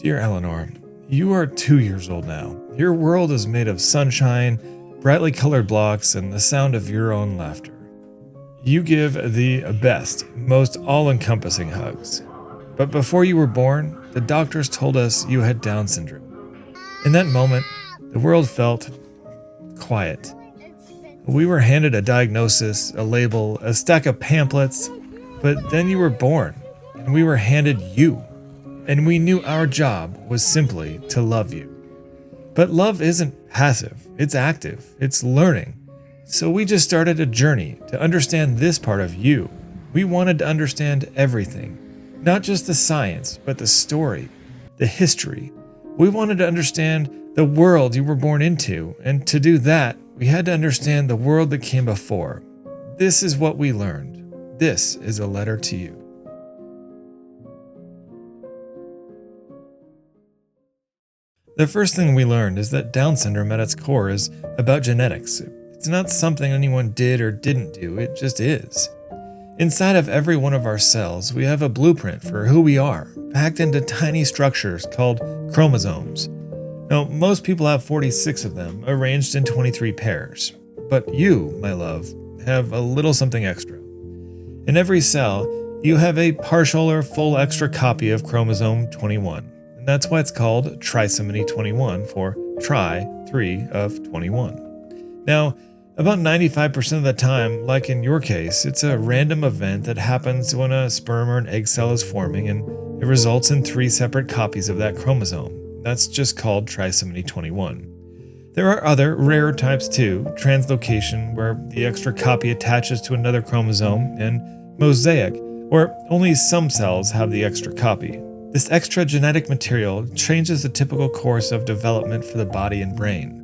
Dear Eleanor, you are 2 years old now. Your world is made of sunshine, brightly colored blocks, and the sound of your own laughter. You give the best, most all-encompassing hugs. But before you were born, the doctors told us you had Down syndrome. In that moment, the world felt quiet. We were handed a diagnosis, a label, a stack of pamphlets, but then you were born, and we were handed you. And we knew our job was simply to love you. But love isn't passive, it's active, it's learning. So we just started a journey to understand this part of you. We wanted to understand everything, not just the science, but the story, the history. We wanted to understand the world you were born into, and to do that, we had to understand the world that came before. This is what we learned. This is a letter to you. The first thing we learned is that Down syndrome at its core is about genetics. It's not something anyone did or didn't do, it just is. Inside of every one of our cells, we have a blueprint for who we are, packed into tiny structures called chromosomes. Now, most people have 46 of them, arranged in 23 pairs. But you, my love, have a little something extra. In every cell, you have a partial or full extra copy of chromosome 21. And that's why it's called trisomy 21 for tri, 3 of 21. Now, about 95% of the time, like in your case, it's a random event that happens when a sperm or an egg cell is forming and it results in 3 separate copies of that chromosome. That's just called trisomy 21. There are other, rarer types too, translocation, where the extra copy attaches to another chromosome, and mosaic, where only some cells have the extra copy. This extra genetic material changes the typical course of development for the body and brain.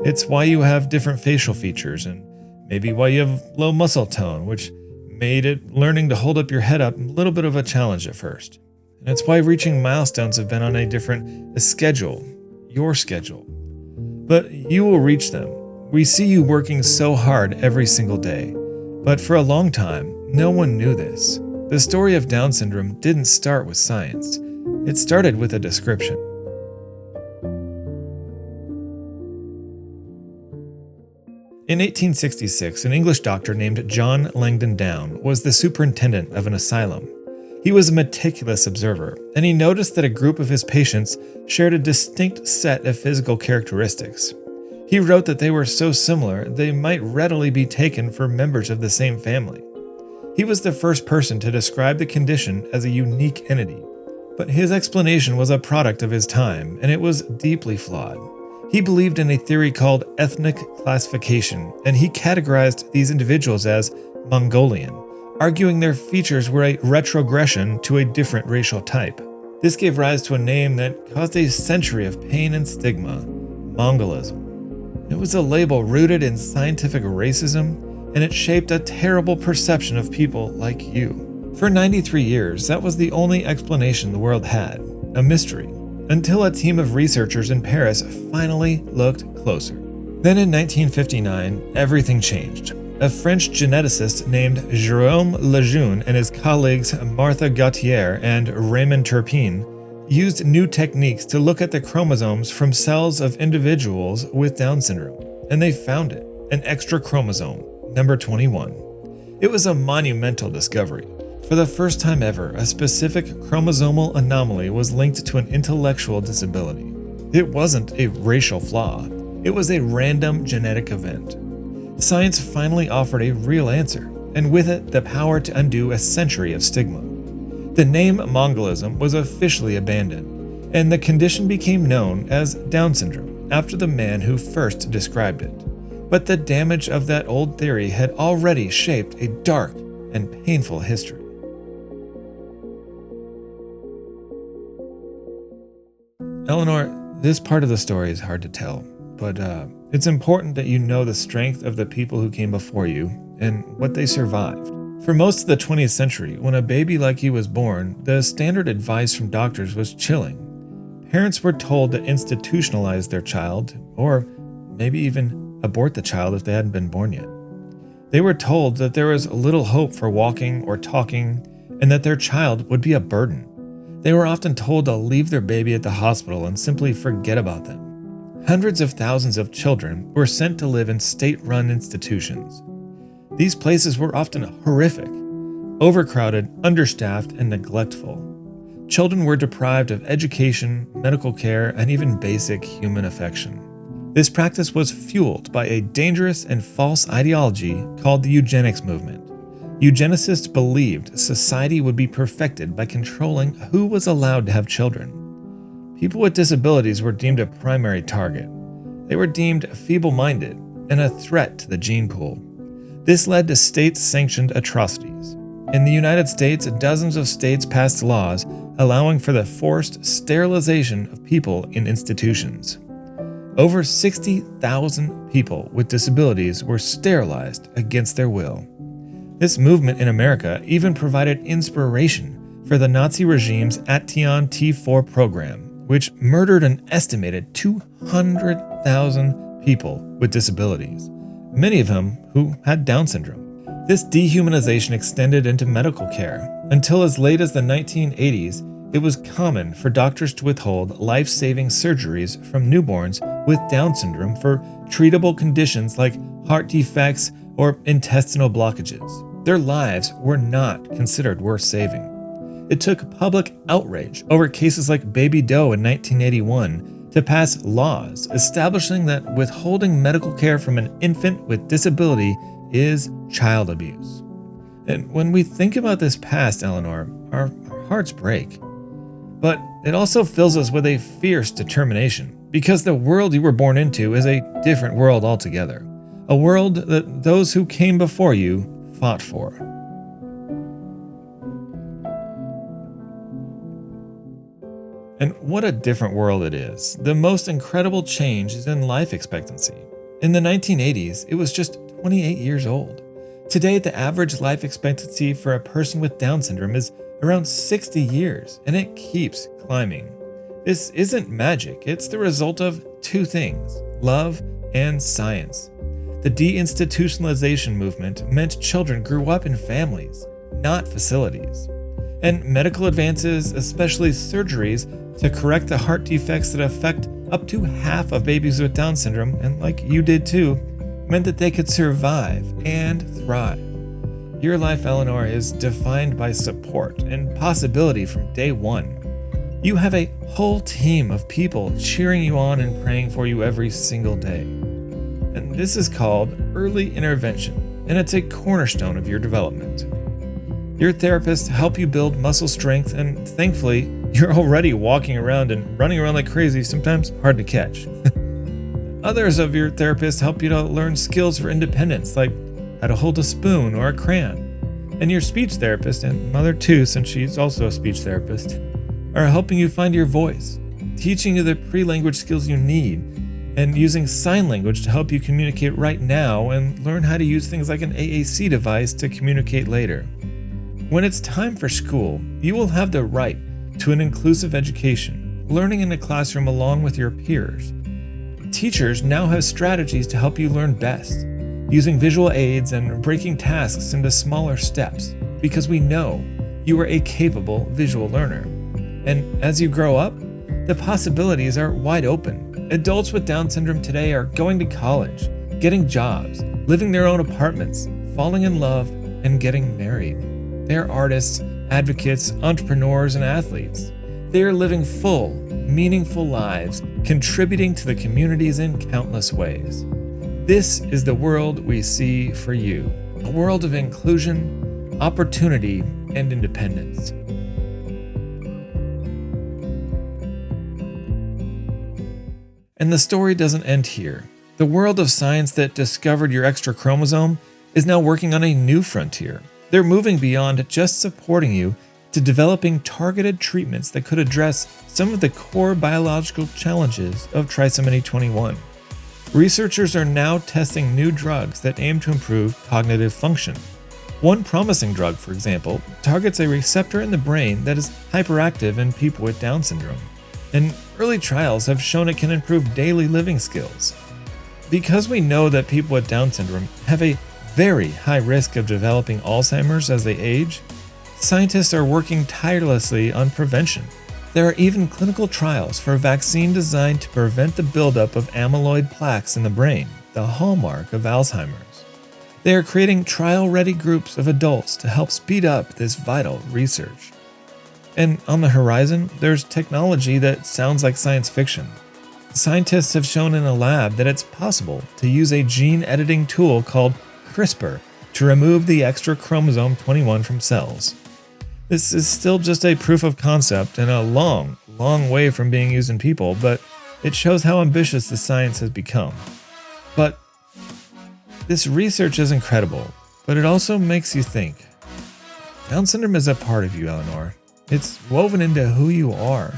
It's why you have different facial features, and maybe why you have low muscle tone, which made learning to hold up your head up a little bit of a challenge at first. And it's why reaching milestones have been on a different schedule, your schedule. But you will reach them. We see you working so hard every single day. But for a long time, no one knew this. The story of Down syndrome didn't start with science. It started with a description. In 1866, an English doctor named John Langdon Down was the superintendent of an asylum. He was a meticulous observer, and he noticed that a group of his patients shared a distinct set of physical characteristics. He wrote that they were so similar they might readily be taken for members of the same family. He was the first person to describe the condition as a unique entity. But his explanation was a product of his time, and it was deeply flawed. He believed in a theory called ethnic classification, and he categorized these individuals as Mongolian, arguing their features were a retrogression to a different racial type. This gave rise to a name that caused a century of pain and stigma, Mongolism. It was a label rooted in scientific racism, and it shaped a terrible perception of people like you. For 93 years, that was the only explanation the world had, a mystery, until a team of researchers in Paris finally looked closer. Then in 1959, everything changed. A French geneticist named Jérôme Lejeune and his colleagues Martha Gautier and Raymond Turpin used new techniques to look at the chromosomes from cells of individuals with Down syndrome, and they found it, an extra chromosome, number 21. It was a monumental discovery. For the first time ever, a specific chromosomal anomaly was linked to an intellectual disability. It wasn't a racial flaw. It was a random genetic event. Science finally offered a real answer, and with it, the power to undo a century of stigma. The name Mongolism was officially abandoned, and the condition became known as Down syndrome, after the man who first described it. But the damage of that old theory had already shaped a dark and painful history. Eleanor, this part of the story is hard to tell, but it's important that you know the strength of the people who came before you and what they survived. For most of the 20th century, when a baby like you was born, the standard advice from doctors was chilling. Parents were told to institutionalize their child, or maybe even abort the child if they hadn't been born yet. They were told that there was little hope for walking or talking, and that their child would be a burden. They were often told to leave their baby at the hospital and simply forget about them. Hundreds of thousands of children were sent to live in state-run institutions. These places were often horrific, overcrowded, understaffed, and neglectful. Children were deprived of education, medical care, and even basic human affection. This practice was fueled by a dangerous and false ideology called the eugenics movement. Eugenicists believed society would be perfected by controlling who was allowed to have children. People with disabilities were deemed a primary target. They were deemed feeble-minded and a threat to the gene pool. This led to state-sanctioned atrocities. In the United States, dozens of states passed laws allowing for the forced sterilization of people in institutions. Over 60,000 people with disabilities were sterilized against their will. This movement in America even provided inspiration for the Nazi regime's Action T4 program, which murdered an estimated 200,000 people with disabilities, many of them who had Down syndrome. This dehumanization extended into medical care. Until as late as the 1980s, it was common for doctors to withhold life-saving surgeries from newborns with Down syndrome for treatable conditions like heart defects or intestinal blockages. Their lives were not considered worth saving. It took public outrage over cases like Baby Doe in 1981 to pass laws establishing that withholding medical care from an infant with disability is child abuse. And when we think about this past, Eleanor, our hearts break. But it also fills us with a fierce determination, because the world you were born into is a different world altogether. A world that those who came before you fought for. And what a different world it is. The most incredible change is in life expectancy. In the 1980s, it was just 28 years old. Today, the average life expectancy for a person with Down syndrome is around 60 years, and it keeps climbing. This isn't magic, it's the result of two things: love and science. The deinstitutionalization movement meant children grew up in families, not facilities. And medical advances, especially surgeries to correct the heart defects that affect up to half of babies with Down syndrome, and like you did too, meant that they could survive and thrive. Your life, Eleanor, is defined by support and possibility from day one. You have a whole team of people cheering you on and praying for you every single day. And this is called early intervention, and it's a cornerstone of your development. Your therapists help you build muscle strength, and thankfully, you're already walking around and running around like crazy, sometimes hard to catch. Others of your therapists help you to learn skills for independence, like how to hold a spoon or a crayon. And your speech therapist, and mother too, since she's also a speech therapist, are helping you find your voice, teaching you the pre-language skills you need, and using sign language to help you communicate right now and learn how to use things like an AAC device to communicate later. When it's time for school, you will have the right to an inclusive education, learning in a classroom along with your peers. Teachers now have strategies to help you learn best, using visual aids and breaking tasks into smaller steps, because we know you are a capable visual learner. And as you grow up, the possibilities are wide open. Adults with Down syndrome today are going to college, getting jobs, living their own apartments, falling in love, and getting married. They are artists, advocates, entrepreneurs, and athletes. They are living full, meaningful lives, contributing to the communities in countless ways. This is the world we see for you, a world of inclusion, opportunity, and independence. And the story doesn't end here. The world of science that discovered your extra chromosome is now working on a new frontier. They're moving beyond just supporting you to developing targeted treatments that could address some of the core biological challenges of trisomy 21. Researchers are now testing new drugs that aim to improve cognitive function. One promising drug, for example, targets a receptor in the brain that is hyperactive in people with Down syndrome, and early trials have shown it can improve daily living skills. Because we know that people with Down syndrome have a very high risk of developing Alzheimer's as they age, scientists are working tirelessly on prevention. There are even clinical trials for a vaccine designed to prevent the buildup of amyloid plaques in the brain, the hallmark of Alzheimer's. They are creating trial-ready groups of adults to help speed up this vital research. And on the horizon, there's technology that sounds like science fiction. Scientists have shown in a lab that it's possible to use a gene editing tool called CRISPR to remove the extra chromosome 21 from cells. This is still just a proof of concept and a long, long way from being used in people, but it shows how ambitious the science has become. But this research is incredible, but it also makes you think. Down syndrome is a part of you, Eleanor. It's woven into who you are.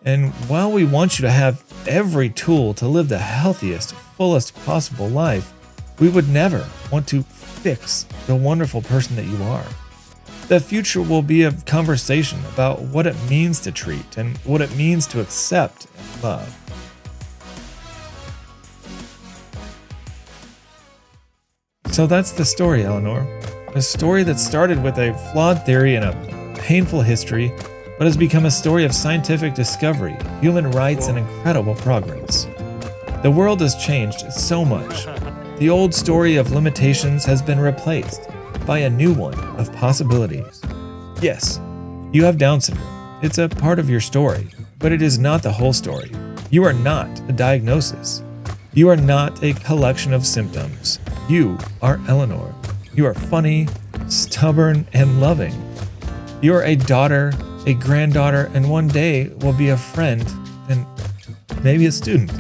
And while we want you to have every tool to live the healthiest, fullest possible life, we would never want to fix the wonderful person that you are. The future will be a conversation about what it means to treat and what it means to accept and love. So that's the story, Eleanor. A story that started with a flawed theory and a painful history, but has become a story of scientific discovery, human rights, and incredible progress. The world has changed so much. The old story of limitations has been replaced by a new one of possibilities. Yes, you have Down syndrome. It's a part of your story, but it is not the whole story. You are not a diagnosis. You are not a collection of symptoms. You are Eleanor. You are funny, stubborn, and loving. You are a daughter, a granddaughter, and one day will be a friend and maybe a student,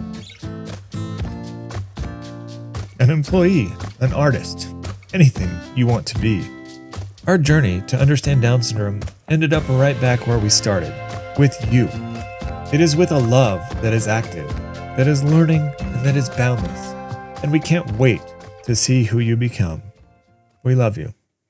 an employee, an artist, anything you want to be. Our journey to understand Down syndrome ended up right back where we started, with you. It is with a love that is active, that is learning, and that is boundless. And we can't wait to see who you become. We love you.